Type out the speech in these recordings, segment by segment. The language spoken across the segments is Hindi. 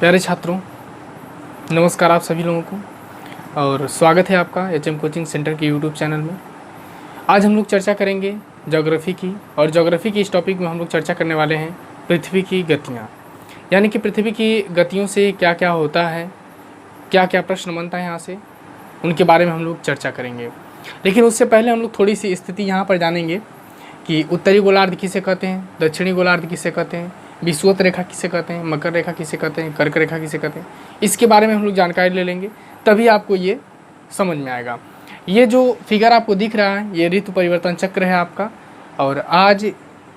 प्यारे छात्रों, नमस्कार आप सभी लोगों को और स्वागत है आपका HM कोचिंग सेंटर के यूट्यूब चैनल में। आज हम लोग चर्चा करेंगे ज्योग्राफी की, और ज्योग्राफी की इस टॉपिक में हम लोग चर्चा करने वाले हैं पृथ्वी की गतियाँ, यानी कि पृथ्वी की गतियों से क्या क्या होता है, क्या क्या प्रश्न बनता है यहाँ से, उनके बारे में हम लोग चर्चा करेंगे। लेकिन उससे पहले हम लोग थोड़ी सी स्थिति यहाँ पर जानेंगे कि उत्तरी गोलार्ध किसे कहते हैं, दक्षिणी गोलार्ध किसे कहते हैं, विषुवत रेखा किसे कहते हैं, मकर रेखा किसे कहते हैं, कर्क रेखा किसे कहते हैं, इसके बारे में हम लोग जानकारी ले लेंगे, तभी आपको ये समझ में आएगा। ये जो फिगर आपको दिख रहा है ये ऋतु परिवर्तन चक्र है आपका, और आज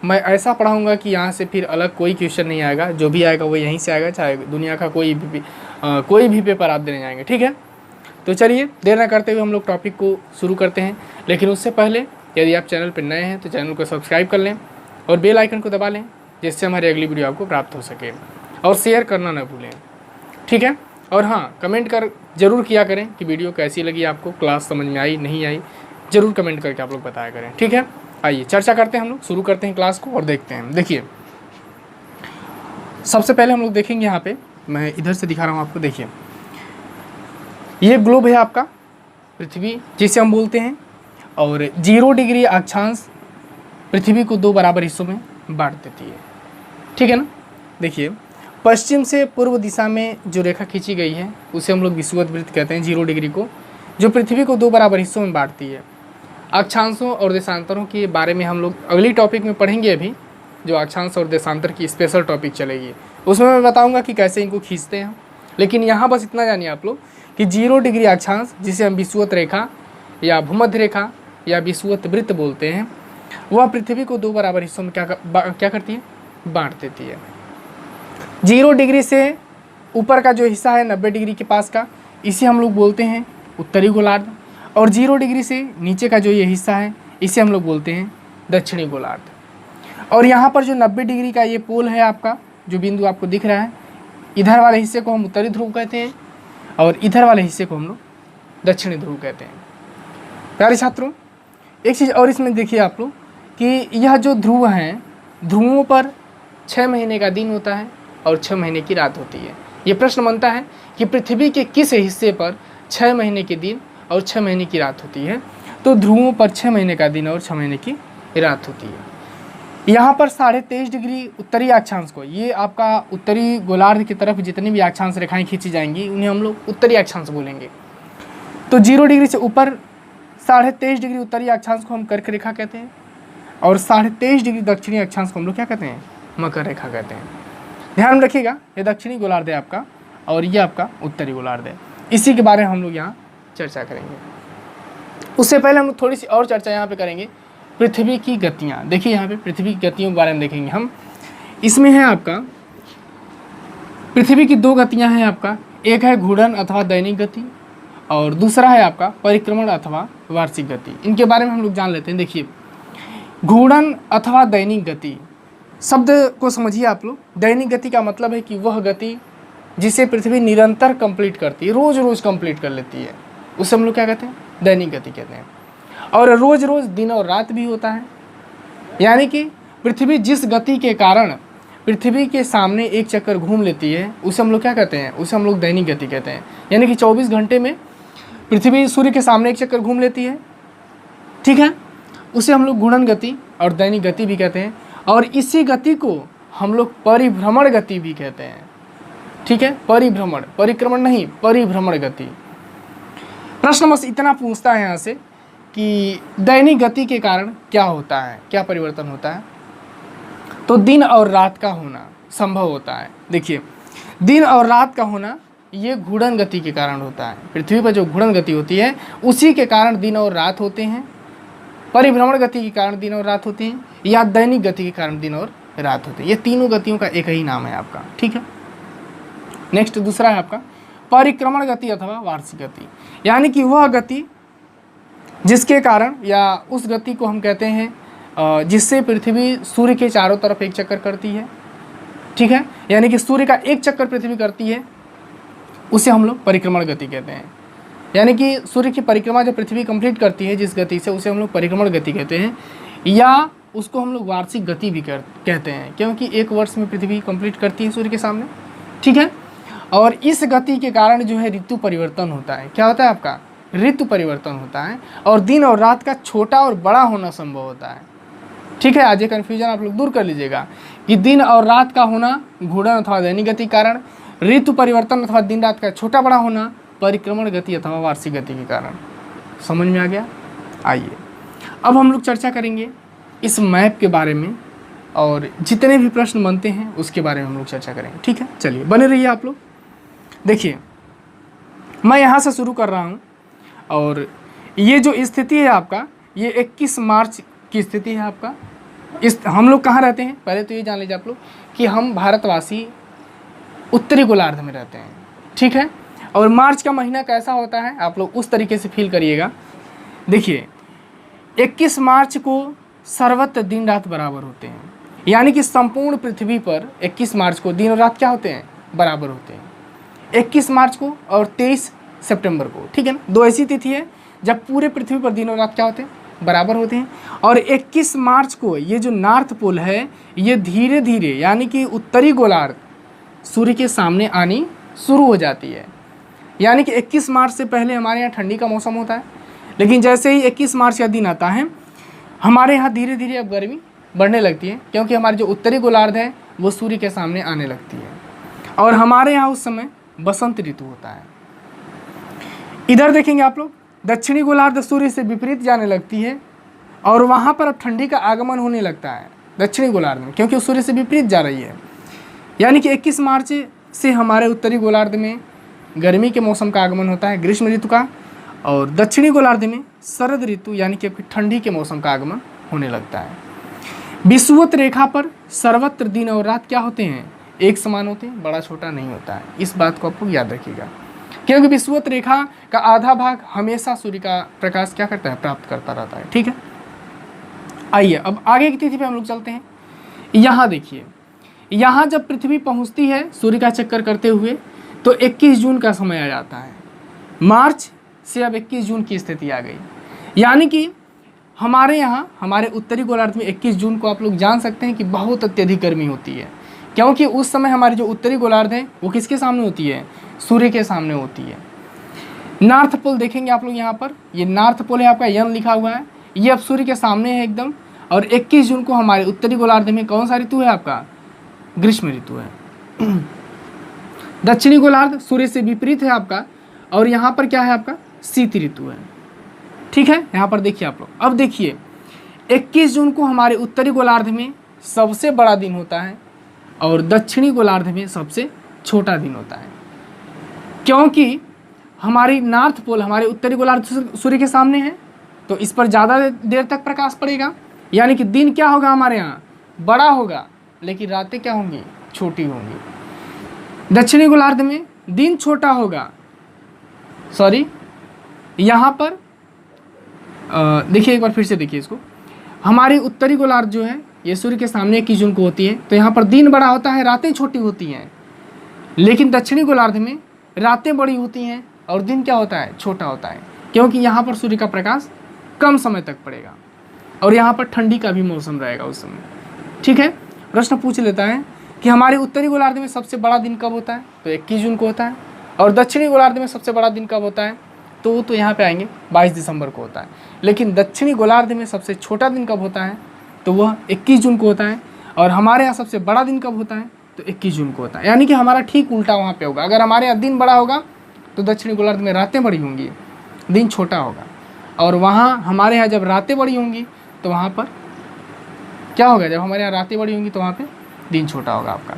मैं ऐसा पढ़ाऊँगा कि यहाँ से फिर अलग कोई क्वेश्चन नहीं आएगा, जो भी आएगा वो यहीं से आएगा, चाहे दुनिया का कोई भी पेपर आप देने जाएंगे। ठीक है, तो चलिए देर न करते हुए हम लोग टॉपिक को शुरू करते हैं। लेकिन उससे पहले यदि आप चैनल पर नए हैं तो चैनल को सब्सक्राइब कर लें और बेल आइकन को दबा लें, जिससे हमारी अगली वीडियो आपको प्राप्त हो सके, और शेयर करना न भूलें। ठीक है, और हाँ, कमेंट कर जरूर किया करें कि वीडियो कैसी लगी आपको, क्लास समझ में आई नहीं आई, ज़रूर कमेंट करके आप लोग बताया करें। ठीक है, आइए चर्चा करते हैं, हम लोग शुरू करते हैं क्लास को और देखते हैं। देखिए, सबसे पहले हम लोग देखेंगे, यहाँ पे मैं इधर से दिखा रहा हूँ आपको। देखिए, ये ग्लोब है आपका, पृथ्वी जिसे हम बोलते हैं, और 0 डिग्री अक्षांश पृथ्वी को 2 बराबर हिस्सों में बांट देती है। ठीक है ना। देखिए, पश्चिम से पूर्व दिशा में जो रेखा खींची गई है उसे हम लोग विषुवत वृत्त कहते हैं, 0 डिग्री को, जो पृथ्वी को 2 बराबर हिस्सों में बांटती है। अक्षांशों और देशांतरों के बारे में हम लोग अगली टॉपिक में पढ़ेंगे। अभी जो अक्षांश और देशांतर की स्पेशल टॉपिक चलेगी उसमें मैं बताऊंगा कि कैसे इनको खींचते हैं। लेकिन यहाँ बस इतना जानिए आप लोग कि 0 डिग्री अक्षांश, जिसे हम विषुवत रेखा या भूमध्य रेखा या विषुवत वृत्त बोलते हैं, वह पृथ्वी को 2 बराबर हिस्सों में क्या करती है, बांट देती है। 0 डिग्री से ऊपर का जो हिस्सा है 90 डिग्री के पास का, इसे हम लोग बोलते हैं उत्तरी गोलार्ध, और 0 डिग्री से नीचे का जो ये हिस्सा है इसे हम लोग बोलते हैं दक्षिणी गोलार्ध। और यहाँ पर जो 90 डिग्री का ये पोल है आपका, जो बिंदु आपको दिख रहा है, इधर वाले हिस्से को हम उत्तरी ध्रुव कहते हैं और इधर वाले हिस्से को हम लोग दक्षिणी ध्रुव कहते हैं। प्यारे छात्रों, एक चीज़ और इसमें देखिए आप लोग कि यह जो ध्रुव हैं, ध्रुवों पर 6 महीने का दिन होता है और 6 महीने की रात होती है। ये प्रश्न बनता है कि पृथ्वी के किस हिस्से पर 6 महीने के दिन और 6 महीने की रात होती है, तो ध्रुवों पर 6 महीने का दिन और 6 महीने की रात होती है। यहाँ पर 23.5 डिग्री उत्तरी अक्षांश को, ये आपका उत्तरी गोलार्ध की तरफ जितनी भी अक्षांश रेखाएं खींची जाएंगी उन्हें हम लोग उत्तरी अक्षांश बोलेंगे। तो 0 डिग्री से ऊपर 23.5 डिग्री उत्तरी अक्षांश को हम कर्क रेखा कहते हैं, और 23.5 डिग्री दक्षिणी अक्षांश को हम लोग क्या कहते हैं, मकर रेखा कहते हैं। ध्यान में रखिएगा, ये दक्षिणी गोलार्ध है आपका और ये आपका उत्तरी गोलार्ध है। इसी के बारे में हम लोग यहाँ चर्चा करेंगे। उससे पहले हम लोग थोड़ी सी और चर्चा यहाँ पे करेंगे, पृथ्वी की गतियाँ। देखिए, यहाँ पे पृथ्वी की गतियों के बारे में देखेंगे हम। इसमें है आपका पृथ्वी की 2 गतियाँ हैं आपका, एक है घूर्णन अथवा दैनिक गति और दूसरा है आपका परिक्रमण अथवा वार्षिक गति। इनके बारे में हम लोग जान लेते हैं। देखिए, घूर्णन अथवा दैनिक गति शब्द को समझिए आप लोग। दैनिक गति का मतलब है कि वह गति जिसे पृथ्वी निरंतर कंप्लीट करती है, रोज रोज कंप्लीट कर लेती है, उसे हम लोग क्या कहते हैं, दैनिक गति कहते हैं। और रोज रोज दिन और रात भी होता है, यानी कि पृथ्वी जिस गति के कारण पृथ्वी के सामने एक चक्कर घूम लेती है उसे हम लोग क्या कहते हैं, उसे हम लोग दैनिक गति कहते हैं। यानी कि 24 घंटे में पृथ्वी सूर्य के सामने एक चक्कर घूम लेती है, ठीक है, उसे हम लोग घूर्णन गति और दैनिक गति भी कहते हैं। और इसी गति को हम लोग परिभ्रमण गति भी कहते हैं। ठीक है, परिभ्रमण, परिक्रमण नहीं, परिभ्रमण गति। प्रश्न बस इतना पूछता है यहाँ से कि दैनिक गति के कारण क्या होता है, क्या परिवर्तन होता है, तो दिन और रात का होना संभव होता है। देखिए, दिन और रात का होना ये घूर्णन गति के कारण होता है। पृथ्वी पर जो घूर्णन गति होती है उसी के कारण दिन और रात होते हैं, परिभ्रमण गति के कारण दिन और रात होते हैं, या दैनिक गति के कारण दिन और रात होते हैं। ये तीनों गतियों का एक ही नाम है आपका। ठीक है, नेक्स्ट दूसरा है आपका परिक्रमण गति अथवा वार्षिक गति, यानी कि वह गति जिसके कारण, या उस गति को हम कहते हैं जिससे पृथ्वी सूर्य के चारों तरफ एक चक्कर करती है। ठीक है, यानी कि सूर्य का एक चक्कर पृथ्वी करती है, उसे हम लोग परिक्रमण गति कहते हैं। यानी कि सूर्य की परिक्रमा जब पृथ्वी कंप्लीट करती है जिस गति से, उसे हम लोग परिक्रमण गति कहते हैं, या उसको हम लोग वार्षिक गति भी कहते हैं, क्योंकि 1 वर्ष में पृथ्वी कंप्लीट करती है सूर्य के सामने। ठीक है, और इस गति के कारण जो है ऋतु परिवर्तन होता है। क्या होता है आपका? ऋतु परिवर्तन होता है और दिन और रात का छोटा और बड़ा होना संभव होता है। ठीक है, आज ये कन्फ्यूजन आप लोग दूर कर लीजिएगा कि दिन और रात का होना घूर्णन अथवा दैनिक गति के कारण, ऋतु परिवर्तन अथवा दिन रात का छोटा बड़ा होना परिक्रमण गति अथवा वार्षिक गति के कारण। समझ में आ गया? आइए अब हम लोग चर्चा करेंगे इस मैप के बारे में और जितने भी प्रश्न बनते हैं उसके बारे में हम लोग चर्चा करेंगे। ठीक है, चलिए बने रहिए आप लोग। देखिए मैं यहाँ से शुरू कर रहा हूँ और ये जो स्थिति है आपका, ये 21 मार्च की स्थिति है आपका। इस हम लोग कहाँ रहते हैं? पहले तो ये जान लीजिए आप लोग कि हम भारतवासी उत्तरी गोलार्ध में रहते हैं। ठीक है, और मार्च का महीना कैसा होता है आप लोग उस तरीके से फील करिएगा। देखिए 21 मार्च को सर्वत्र दिन रात बराबर होते हैं, यानी कि संपूर्ण पृथ्वी पर 21 मार्च को दिन और रात क्या होते हैं? बराबर होते हैं। 21 मार्च को और 23 सितंबर को, ठीक है ना, दो ऐसी तिथि है जब पूरे पृथ्वी पर दिन और रात क्या होते हैं? बराबर होते हैं। और 21 मार्च को ये जो नॉर्थ पोल है ये धीरे धीरे यानी कि उत्तरी गोलार्ध सूर्य के सामने आनी शुरू हो जाती है। यानी कि 21 मार्च से पहले हमारे यहाँ ठंडी का मौसम होता है, लेकिन जैसे ही 21 मार्च का दिन आता है हमारे यहाँ धीरे धीरे अब गर्मी बढ़ने लगती है, क्योंकि हमारी जो उत्तरी गोलार्ध है वो सूर्य के सामने आने लगती है और हमारे यहाँ उस समय बसंत ऋतु होता है। इधर देखेंगे आप लोग, दक्षिणी गोलार्ध सूर्य से विपरीत जाने लगती है और वहाँ पर अब ठंडी का आगमन होने लगता है दक्षिणी गोलार्ध में, क्योंकि सूर्य से विपरीत जा रही है। यानी कि 21 मार्च से हमारे उत्तरी गोलार्ध में गर्मी के मौसम का आगमन होता है, ग्रीष्म ऋतु का, और दक्षिणी गोलार्ध में शरद ऋतु यानी कि ठंडी के मौसम का आगमन होने लगता है। विषुवत रेखा पर सर्वत्र दिन और रात क्या होते हैं? एक समान होते हैं, बड़ा छोटा नहीं होता है। इस बात को आपको याद रखिएगा, क्योंकि विषुवत रेखा का आधा भाग हमेशा सूर्य का प्रकाश क्या करता है? प्राप्त करता रहता है। ठीक है, आइए अब आगे की तिथि पे हम लोग चलते हैं। यहाँ देखिए, यहाँ जब पृथ्वी पहुँचती है सूर्य का चक्कर करते हुए तो 21 जून का समय आ जाता है। मार्च से अब 21 जून की स्थिति आ गई, यानी कि हमारे यहाँ हमारे उत्तरी गोलार्ध में 21 जून को आप लोग जान सकते हैं कि बहुत अत्यधिक गर्मी होती है, क्योंकि उस समय हमारी जो उत्तरी गोलार्ध है वो किसके सामने होती है? सूर्य के सामने होती है। नॉर्थ पोल देखेंगे आप लोग, यहाँ पर ये नॉर्थ पोल है आपका, यन लिखा हुआ है, ये अब सूर्य के सामने है एकदम। और 21 जून को हमारे उत्तरी गोलार्ध में कौन सा ऋतु है आपका? ग्रीष्म ऋतु है। दक्षिणी गोलार्ध सूर्य से विपरीत है आपका और यहाँ पर क्या है आपका? शीत ऋतु है। ठीक है, यहाँ पर देखिए आप लोग। अब देखिए 21 जून को हमारे उत्तरी गोलार्ध में सबसे बड़ा दिन होता है और दक्षिणी गोलार्ध में सबसे छोटा दिन होता है, क्योंकि हमारी नॉर्थ पोल हमारे उत्तरी गोलार्ध सूर्य के सामने है तो इस पर ज़्यादा देर तक प्रकाश पड़ेगा, यानी कि दिन क्या होगा हमारे यहाँ? बड़ा होगा, लेकिन रातें क्या होंगी? छोटी होंगी। दक्षिणी गोलार्ध में दिन छोटा होगा, सॉरी यहाँ पर देखिए एक बार फिर से देखिए इसको। हमारी उत्तरी गोलार्ध जो है ये सूर्य के सामने 21 जून को होती है, तो यहाँ पर दिन बड़ा होता है, रातें छोटी होती हैं। लेकिन दक्षिणी गोलार्ध में रातें बड़ी होती हैं और दिन क्या होता है? छोटा होता है, क्योंकि यहाँ पर सूर्य का प्रकाश कम समय तक पड़ेगा और यहाँ पर ठंडी का भी मौसम रहेगा उस समय। ठीक है, प्रश्न पूछ लेता है कि हमारे उत्तरी गोलार्ध में सबसे बड़ा दिन कब होता है? तो 21 जून को होता है। और दक्षिणी गोलार्ध में सबसे बड़ा दिन कब होता है? तो यहाँ पे आएंगे 22 दिसंबर को होता है। लेकिन दक्षिणी गोलार्ध में सबसे छोटा दिन कब होता है? तो वह 21 जून को होता है। और हमारे यहाँ सबसे बड़ा दिन कब होता है? तो 21 जून को होता है। यानी कि हमारा ठीक उल्टा वहाँ पे होगा। अगर हमारे यहाँ दिन बड़ा होगा तो दक्षिणी गोलार्ध में रातें बड़ी होंगी, दिन छोटा होगा। और वहाँ हमारे यहाँ जब रातें बड़ी होंगी तो वहाँ पर क्या होगा? जब हमारे यहाँ रातें बड़ी होंगी तो वहाँ पे दिन छोटा होगा आपका।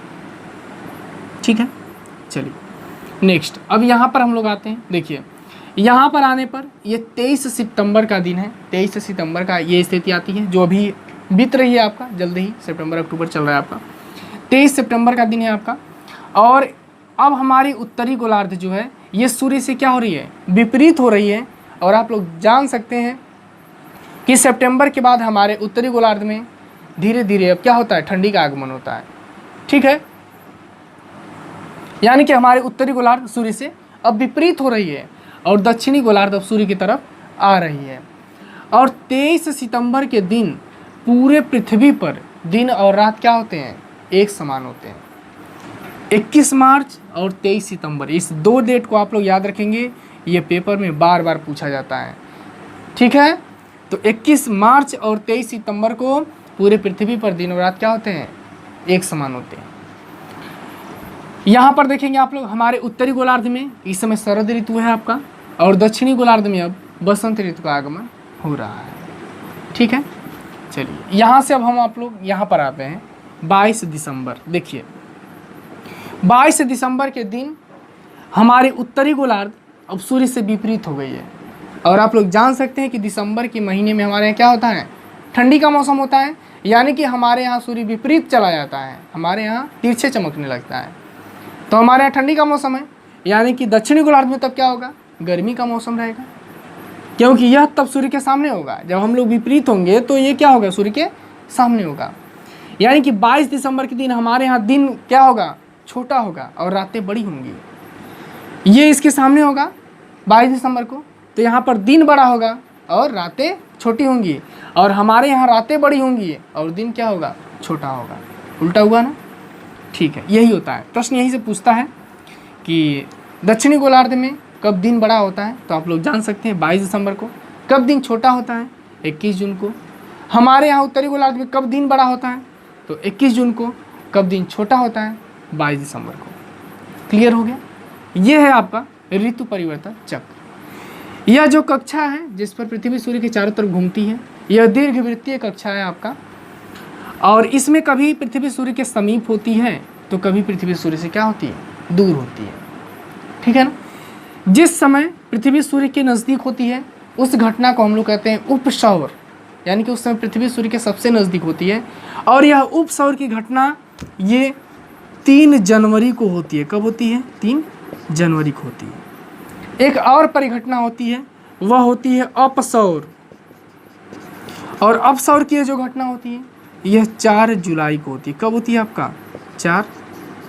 ठीक है, चलिए नेक्स्ट। अब यहाँ पर हम लोग आते हैं। देखिए यहाँ पर आने पर ये 23 सितंबर का दिन है। 23 सितंबर का ये स्थिति आती है जो अभी बीत रही है आपका, जल्दी ही सितंबर अक्टूबर चल रहा है आपका। 23 सितंबर का दिन है आपका। और अब हमारी उत्तरी गोलार्ध जो है ये सूर्य से क्या हो रही है? विपरीत हो रही है। और आप लोग जान सकते हैं कि सितंबर के बाद हमारे उत्तरी गोलार्ध में धीरे धीरे अब क्या होता है? ठंडी का आगमन होता है। ठीक है, यानी कि हमारे उत्तरी गोलार्ध सूर्य से अब विपरीत हो रही है और दक्षिणी गोलार्ध अब सूर्य की तरफ आ रही है। और 23 सितंबर के दिन पूरे पृथ्वी पर दिन और रात क्या होते हैं? एक समान होते हैं। 21 मार्च और 23 सितंबर, इस 2 डेट को आप लोग याद रखेंगे, ये पेपर में बार बार पूछा जाता है। ठीक है, तो 21 मार्च और 23 सितंबर को पूरे पृथ्वी पर दिन और रात क्या होते हैं, एक समान होते हैं। यहाँ पर देखेंगे आप लोग, हमारे उत्तरी गोलार्ध में इस समय शरद ऋतु है आपका, और दक्षिणी गोलार्ध में अब बसंत ऋतु का आगमन हो रहा है। ठीक है, चलिए यहाँ से अब हम आप लोग यहाँ पर आते हैं 22 दिसंबर। देखिए 22 दिसंबर के दिन हमारे उत्तरी गोलार्ध अब सूर्य से विपरीत हो गई है, और आप लोग जान सकते हैं कि दिसंबर के महीने में हमारे यहाँ क्या होता है, ठंडी का मौसम होता है, यानी कि हमारे यहाँ सूर्य विपरीत चला जाता है, हमारे यहाँ तिरछे चमकने लगता है, तो हमारे यहाँ ठंडी का मौसम है। यानी कि दक्षिणी गोलार्ध में तब क्या होगा, गर्मी का मौसम रहेगा, क्योंकि यह तब सूर्य के सामने होगा। जब हम लोग विपरीत होंगे तो ये क्या होगा, सूर्य के सामने होगा। यानी कि 22 दिसंबर के दिन हमारे यहाँ दिन क्या होगा, छोटा होगा और रातें बड़ी होंगी। ये इसके सामने होगा 22 दिसंबर को, तो यहाँ पर दिन बड़ा होगा और रातें छोटी होंगी, और हमारे यहाँ रातें बड़ी होंगी और दिन क्या होगा, छोटा होगा। उल्टा हुआ ना, ठीक है, यही होता है। प्रश्न यही से पूछता है कि दक्षिणी गोलार्ध में कब दिन बड़ा होता है, तो आप लोग जान सकते हैं 22 दिसंबर को। कब दिन छोटा होता है, 21 जून को। हमारे यहाँ उत्तरी गोलार्ध में कब दिन बड़ा होता है, तो 21 जून को। कब दिन छोटा होता है, 22 दिसंबर को। क्लियर हो गया। ये है आपका ऋतु परिवर्तन चक्र। यह जो कक्षा है जिस पर पृथ्वी सूर्य के चारों तरफ घूमती है, यह दीर्घवृत्तीय कक्षा है आपका, और इसमें कभी पृथ्वी सूर्य के समीप होती है तो कभी पृथ्वी सूर्य से क्या होती है, दूर होती है। ठीक है ना। जिस समय पृथ्वी सूर्य के नज़दीक होती है उस घटना को हम लोग कहते हैं उपसौर, यानी कि उस समय पृथ्वी सूर्य के सबसे नज़दीक होती है, और यह उपसौर की घटना ये 3 जनवरी को होती है। कब होती है, 3 जनवरी को होती है। एक और परिघटना होती है, वह होती है अपसौर, और अपसौर की जो घटना होती है यह 4 जुलाई को होती है। कब होती है आपका, 4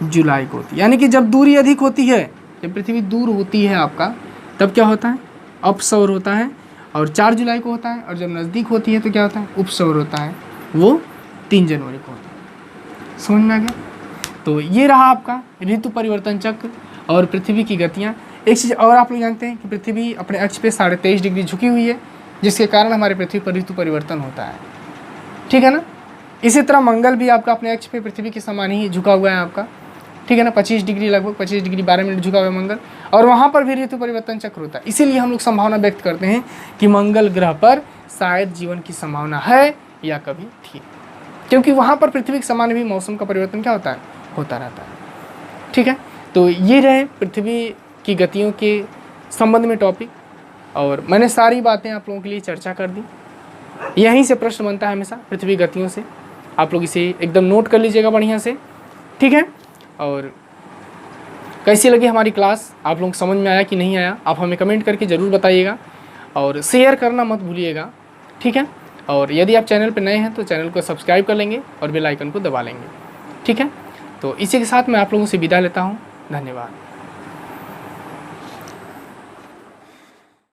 जुलाई को होती है। यानी कि जब दूरी अधिक होती है, जब पृथ्वी दूर होती है आपका, तब क्या होता है, अपसौर होता है, और 4 जुलाई को होता है। और जब नज़दीक होती है तो क्या होता है, उपसौर होता है, वो 3 जनवरी को होता है। समझ में आ गया। तो ये रहा आपका ऋतु परिवर्तन चक्र और पृथ्वी की गतियाँ। एक चीज़ और आप लोग जानते हैं कि पृथ्वी अपने अक्ष पे 23.5 डिग्री झुकी हुई है, जिसके कारण हमारे पृथ्वी पर ऋतु परिवर्तन होता है। ठीक है ना। इसी तरह मंगल भी आपका अपने अक्ष पे पृथ्वी के समान ही झुका हुआ है आपका। ठीक है ना, 25 डिग्री, लगभग 25 डिग्री 12 मिनट झुका हुआ है मंगल, और वहाँ पर भी ऋतु परिवर्तन चक्र होता है। इसीलिए हम लोग संभावना व्यक्त करते हैं कि मंगल ग्रह पर शायद जीवन की संभावना है या कभी थी, क्योंकि वहाँ पर पृथ्वी के समान भी मौसम का परिवर्तन क्या होता है, होता रहता है। ठीक है, तो ये रहे पृथ्वी की गतियों के संबंध में टॉपिक, और मैंने सारी बातें आप लोगों के लिए चर्चा कर दी। यहीं से प्रश्न बनता है हमेशा पृथ्वी गतियों से, आप लोग इसे एकदम नोट कर लीजिएगा बढ़िया से। ठीक है, और कैसी लगी हमारी क्लास, आप लोग समझ में आया कि नहीं आया, आप हमें कमेंट करके ज़रूर बताइएगा, और शेयर करना मत भूलिएगा। ठीक है, और यदि आप चैनल पर नए हैं तो चैनल को सब्सक्राइब कर लेंगे और बेल आइकन को दबा लेंगे। ठीक है, तो इसी के साथ मैं आप लोगों से विदा लेता हूँ। धन्यवाद।